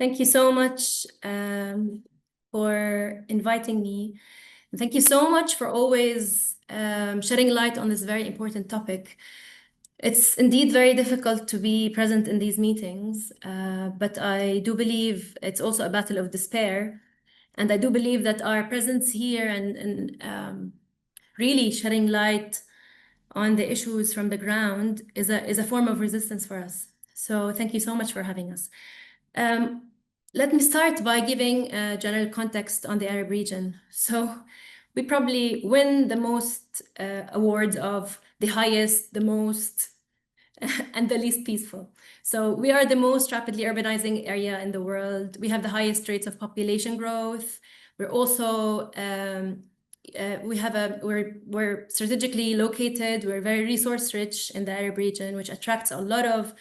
Thank you so much for inviting me. And thank you so much for always shedding light on this very important topic. It's indeed very difficult to be present in these meetings, but I do believe it's also a battle of despair. And I do believe that our presence here and really shedding light on the issues from the ground is a form of resistance for us. So thank you so much for having us. Let me start by giving a general context on the Arab region. So we probably win the most awards of the highest, the most, and the least peaceful. So we are the most rapidly urbanizing area in the world. We have the highest rates of population growth. We're also we're strategically located. We're very resource rich in the Arab region, which attracts a lot of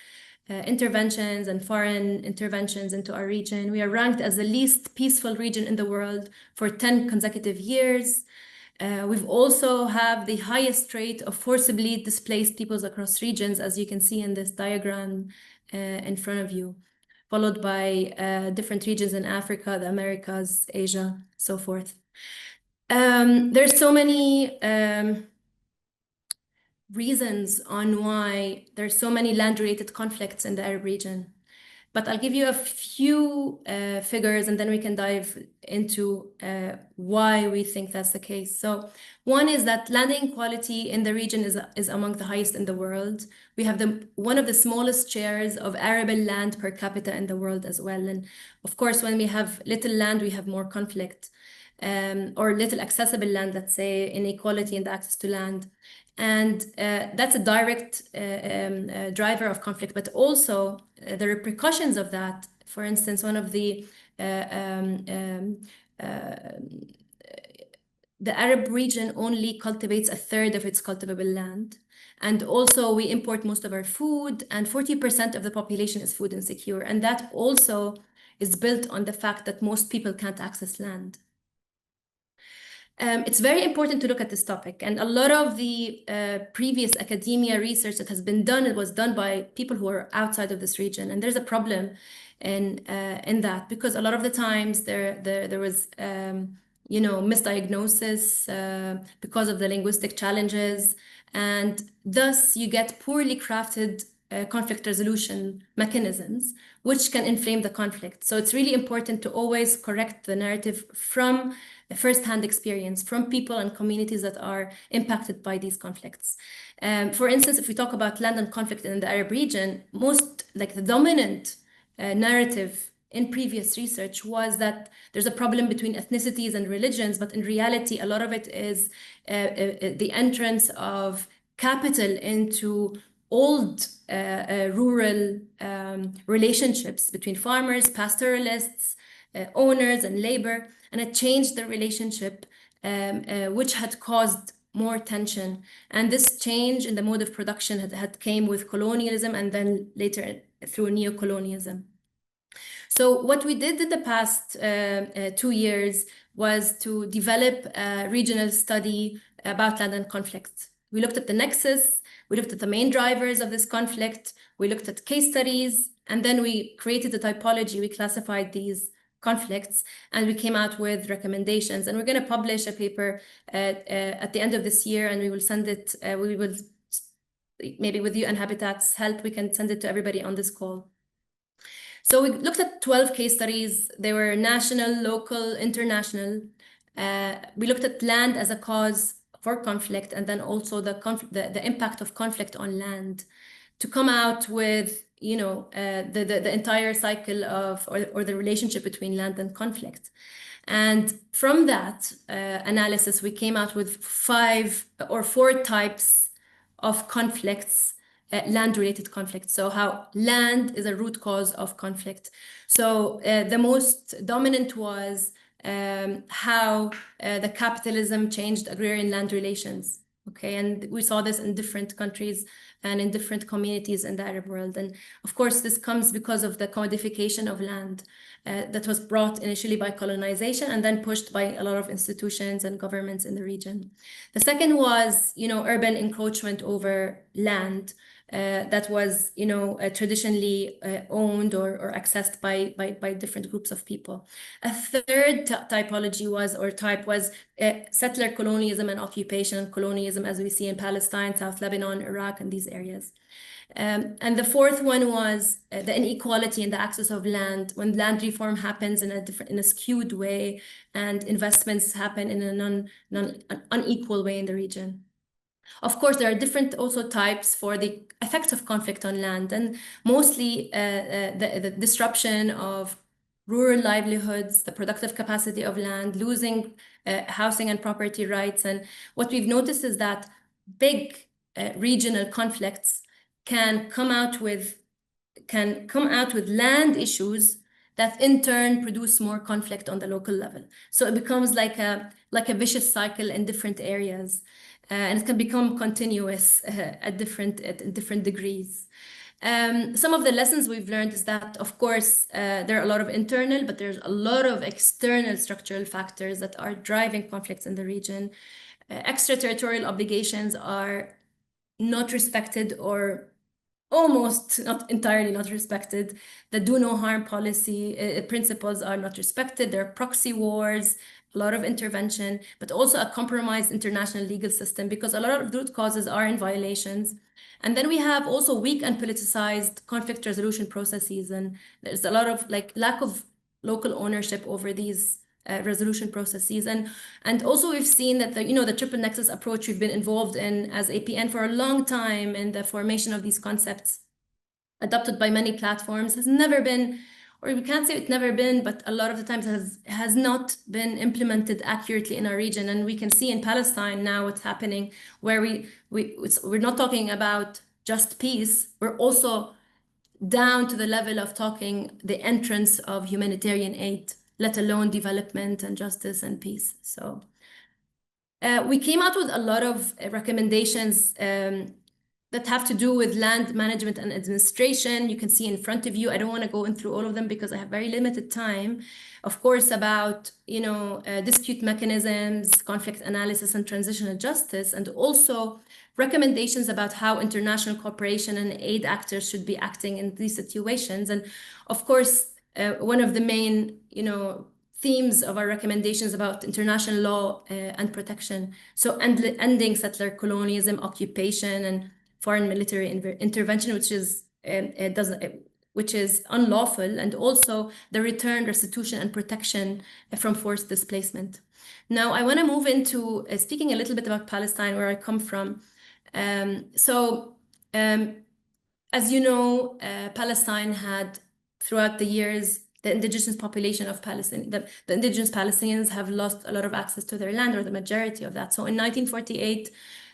interventions and foreign interventions into our region. We are ranked as the least peaceful region in the world for 10 consecutive years. We've also have the highest rate of forcibly displaced peoples across regions, as you can see in this diagram in front of you, followed by different regions in Africa, the Americas, Asia, so forth. There's so many reasons on why there's so many land-related conflicts in the Arab region. But I'll give you a few figures and then we can dive into why we think that's the case. So one is that land inequality in the region is among the highest in the world. We have one of the smallest shares of arable land per capita in the world as well. And of course, when we have little land, we have more conflict or little accessible land, let's say, inequality in the access to land. And that's a direct driver of conflict, but also the repercussions of that. For instance, one of the Arab region only cultivates 1/3 of its cultivable land. And also we import most of our food, and 40% of the population is food insecure. And that also is built on the fact that most people can't access land. It's very important to look at this topic, and a lot of the previous academia research that has been done, it was done by people who are outside of this region, and there's a problem in that, because a lot of the times there was misdiagnosis because of the linguistic challenges, and thus you get poorly crafted conflict resolution mechanisms, which can inflame the conflict. So it's really important to always correct the narrative from a first-hand experience, from people and communities that are impacted by these conflicts. For instance, if we talk about land and conflict in the Arab region, the dominant narrative in previous research was that there's a problem between ethnicities and religions, but in reality, a lot of it is the entrance of capital into old rural relationships between farmers, pastoralists, owners, and labor, and it changed the relationship, which had caused more tension. And this change in the mode of production had came with colonialism and then later through neocolonialism. So what we did in the past 2 years was to develop a regional study about land and conflict. We looked at the nexus, we looked at the main drivers of this conflict, we looked at case studies, and then we created a typology. We classified these conflicts and we came out with recommendations, and we're going to publish a paper at the end of this year, and we will send it, we will maybe with you and Habitat's help, we can send it to everybody on this call. So we looked at 12 case studies. They were national, local, international. We looked at land as a cause for conflict, and then also the impact of conflict on land, to come out with the entire cycle of or the relationship between land and conflict. And from that analysis, we came out with 5 or 4 types of conflicts, land-related conflicts. So how land is a root cause of conflict. So the most dominant was how the capitalism changed agrarian land relations. Okay, and we saw this in different countries, and in different communities in the Arab world. And of course, this comes because of the commodification of land that was brought initially by colonization and then pushed by a lot of institutions and governments in the region. The second was, urban encroachment over land that was, traditionally owned or accessed by different groups of people. A third typology was settler colonialism and occupation colonialism, as we see in Palestine, South Lebanon, Iraq, and these areas. And the fourth one was the inequality in the access of land, when land reform happens in a skewed way and investments happen in an unequal way in the region. Of course, there are different also types for the effects of conflict on land, and mostly the disruption of rural livelihoods, the productive capacity of land, losing housing and property rights. And what we've noticed is that big regional conflicts can come out with land issues that in turn produce more conflict on the local level. So it becomes like a vicious cycle in different areas. And it can become continuous at different degrees. Some of the lessons we've learned is that, of course, there are a lot of internal, but there's a lot of external structural factors that are driving conflicts in the region. Extraterritorial obligations are not respected, or almost not entirely not respected. The do no harm policy principles are not respected. There are proxy wars, a lot of intervention, but also a compromised international legal system, because a lot of root causes are in violations. And then we have also weak and politicized conflict resolution processes, and there's a lot of lack of local ownership over these resolution processes. And also we've seen that the triple nexus approach we've been involved in as APN for a long time in the formation of these concepts, adopted by many platforms, has never been, or we can't say it's never been, but a lot of the times has not been implemented accurately in our region. And we can see in Palestine now what's happening, where we're not talking about just peace, we're also down to the level of talking the entrance of humanitarian aid, let alone development and justice and peace. So we came out with a lot of recommendations that have to do with land management and administration. You can see in front of you. I don't want to go through all of them because I have very limited time. Of course, about dispute mechanisms, conflict analysis, and transitional justice, and also recommendations about how international cooperation and aid actors should be acting in these situations. And of course, one of the main themes of our recommendations about international law and protection. So ending settler colonialism, occupation, and foreign military intervention, which is unlawful, and also the return, restitution, and protection from forced displacement. Now, I want to move into speaking a little bit about Palestine, where I come from. As you know, Palestine had, throughout the years, the indigenous population of Palestine, the indigenous Palestinians have lost a lot of access to their land, or the majority of that. So in 1948,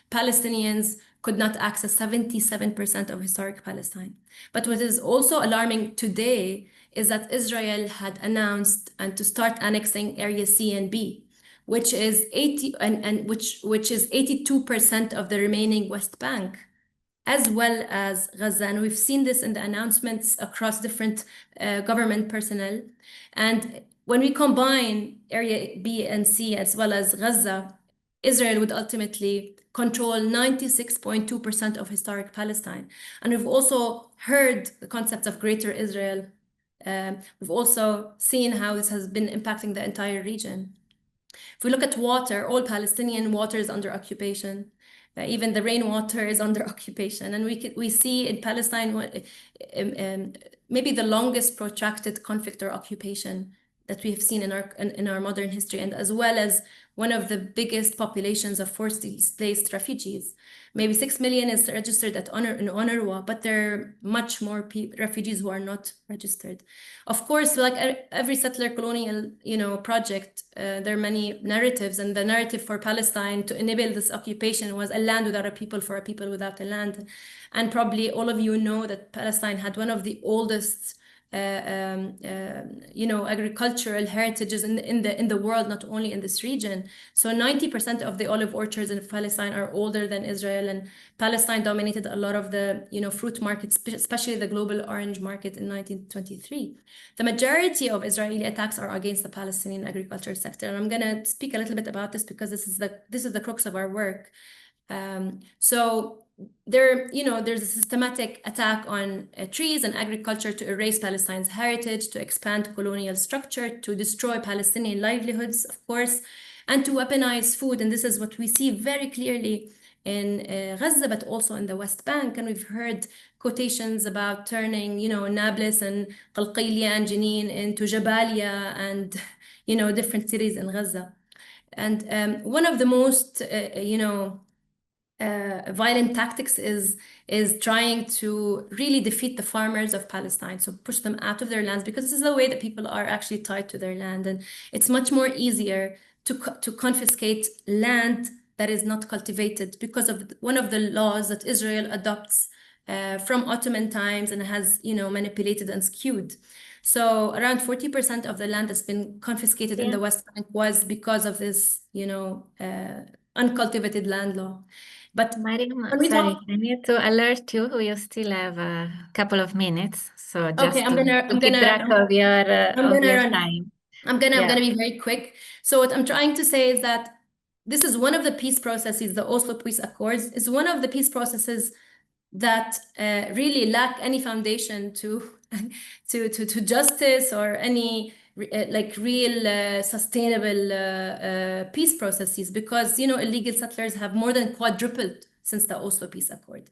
Palestinians could not access 77% of historic Palestine. But what is also alarming today is that Israel had announced and to start annexing Area C and B, which is 82% of the remaining West Bank, as well as Gaza. And we've seen this in the announcements across different government personnel. And when we combine Area B and C as well as Gaza, Israel would ultimately control 96.2% of historic Palestine. And we've also heard the concept of Greater Israel. We've also seen how this has been impacting the entire region. If we look at water, all Palestinian water is under occupation. Even the rainwater is under occupation. And we see in Palestine maybe the longest protracted conflict or occupation that we have seen in our modern history, and as well as one of the biggest populations of forced displaced refugees. Maybe 6 million is registered in UNRWA, but there are much more refugees who are not registered. Of course, like every settler colonial project, there are many narratives, and the narrative for Palestine to enable this occupation was a land without a people for a people without a land. And probably all of you know that Palestine had one of the oldest agricultural heritages in the world, not only in this region. So 90% of the olive orchards in Palestine are older than Israel, and Palestine dominated a lot of the fruit markets, especially the global orange market in 1923. The majority of Israeli attacks are against the Palestinian agriculture sector, and I'm going to speak a little bit about this because this is the crux of our work. So there's a systematic attack on trees and agriculture to erase Palestine's heritage, to expand colonial structure, to destroy Palestinian livelihoods, of course, and to weaponize food. And this is what we see very clearly in Gaza, but also in the West Bank. And we've heard quotations about turning, Nablus and Qalqilya and Jenin into Jabalia and, different cities in Gaza. And one of the most, violent tactics is trying to really defeat the farmers of Palestine, so push them out of their lands, because this is the way that people are actually tied to their land, and it's much more easier to confiscate land that is not cultivated because of one of the laws that Israel adopts from Ottoman times and has manipulated and skewed. So around 40% of the land that's been confiscated in the West Bank was because of this uncultivated land law. But Mariam, sorry, I need to alert you. We still have a couple of minutes, so just to keep track of your time. I'm gonna be very quick. So what I'm trying to say is that this is one of the peace processes. The Oslo Peace Accords is one of the peace processes that really lack any foundation to justice or any real sustainable peace processes, because illegal settlers have more than quadrupled since the Oslo Peace Accord.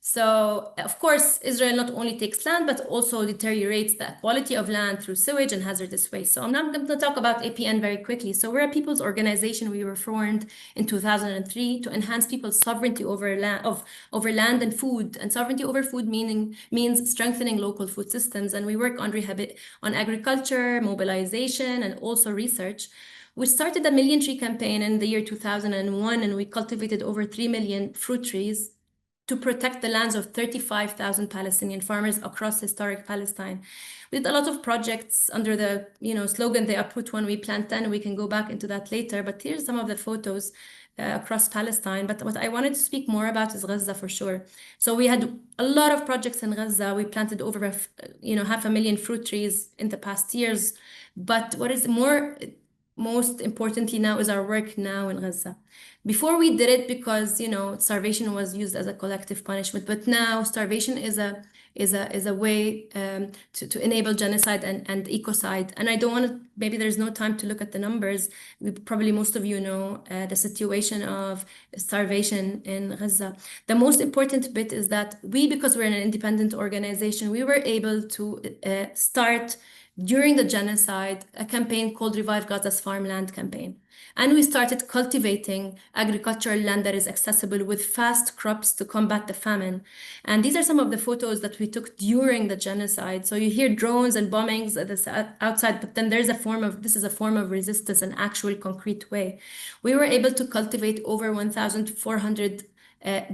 So, of course, Israel not only takes land, but also deteriorates the quality of land through sewage and hazardous waste. So I'm not going to talk about APN very quickly. So we're a people's organization. We were formed in 2003 to enhance people's sovereignty over land and food. And sovereignty over food means strengthening local food systems. And we work on agriculture, mobilization, and also research. We started a Million Tree campaign in the year 2001, and we cultivated over 3 million fruit trees to protect the lands of 35,000 Palestinian farmers across historic Palestine. We did a lot of projects under the slogan, "They uproot one, we plant 10." We can go back into that later, but here's some of the photos across Palestine. But what I wanted to speak more about is Gaza for sure. So we had a lot of projects in Gaza. We planted over 500,000 fruit trees in the past years. But what is most importantly now is our work now in Gaza. Before we did it because starvation was used as a collective punishment, but now starvation is a way to enable genocide and ecocide. And I don't want to, maybe there's no time to look at the numbers. Probably most of you know the situation of starvation in Gaza. The most important bit is that because we're an independent organization, we were able to start during the genocide a campaign called Revive Gaza's Farmland Campaign. And we started cultivating agricultural land that is accessible with fast crops to combat the famine. And these are some of the photos that we took during the genocide. So you hear drones and bombings outside, but then this is a form of resistance, an actual concrete way. We were able to cultivate over 1,400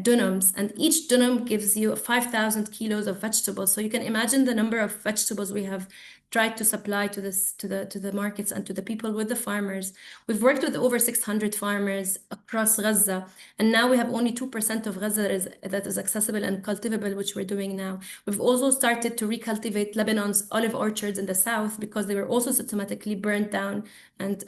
dunums, and each dunum gives you 5,000 kilos of vegetables. So you can imagine the number of vegetables we have tried to supply to the markets and to the people with the farmers. We've worked with over 600 farmers across Gaza, and now we have only 2% of Gaza that is accessible and cultivable, which we're doing now. We've also started to recultivate Lebanon's olive orchards in the south because they were also systematically burned down. And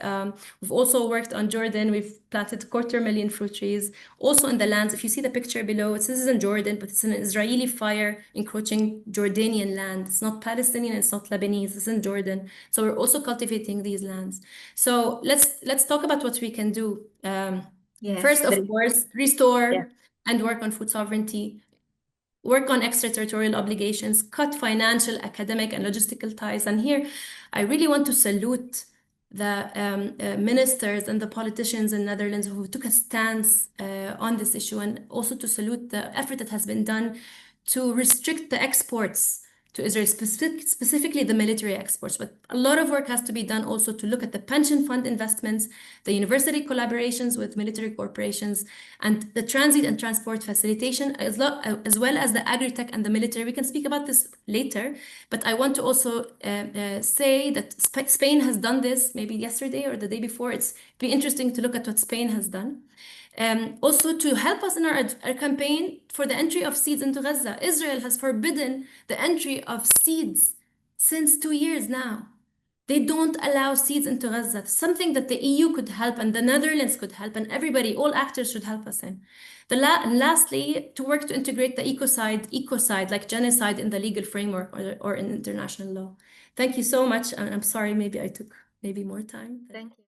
we've also worked on Jordan. We've planted 250,000 fruit trees. Also in the lands, if you see the picture below, this is in Jordan, but it's an Israeli fire encroaching Jordanian land. It's not Palestinian, it's not Lebanese, it's in Jordan. So we're also cultivating these lands. So let's talk about what we can do. First, of course, restore and work on food sovereignty, work on extraterritorial obligations, cut financial, academic, and logistical ties. And here, I really want to salute the ministers and the politicians in Netherlands who took a stance on this issue, and also to salute the effort that has been done to restrict the exports to Israel, specifically the military exports. But a lot of work has to be done also to look at the pension fund investments, the university collaborations with military corporations, and the transit and transport facilitation, as well as the agri-tech and the military. We can speak about this later, but I want to also say that Spain has done this maybe yesterday or the day before. It's be interesting to look at what Spain has done. Also to help us in our campaign for the entry of seeds into Gaza. Israel has forbidden the entry of seeds since 2 years now. They don't allow seeds into Gaza, something that the EU could help and the Netherlands could help and everybody, all actors should help us in. And lastly, to work to integrate the ecocide, like genocide in the legal framework or in international law. Thank you so much. And I'm sorry, maybe I took more time. Thank you.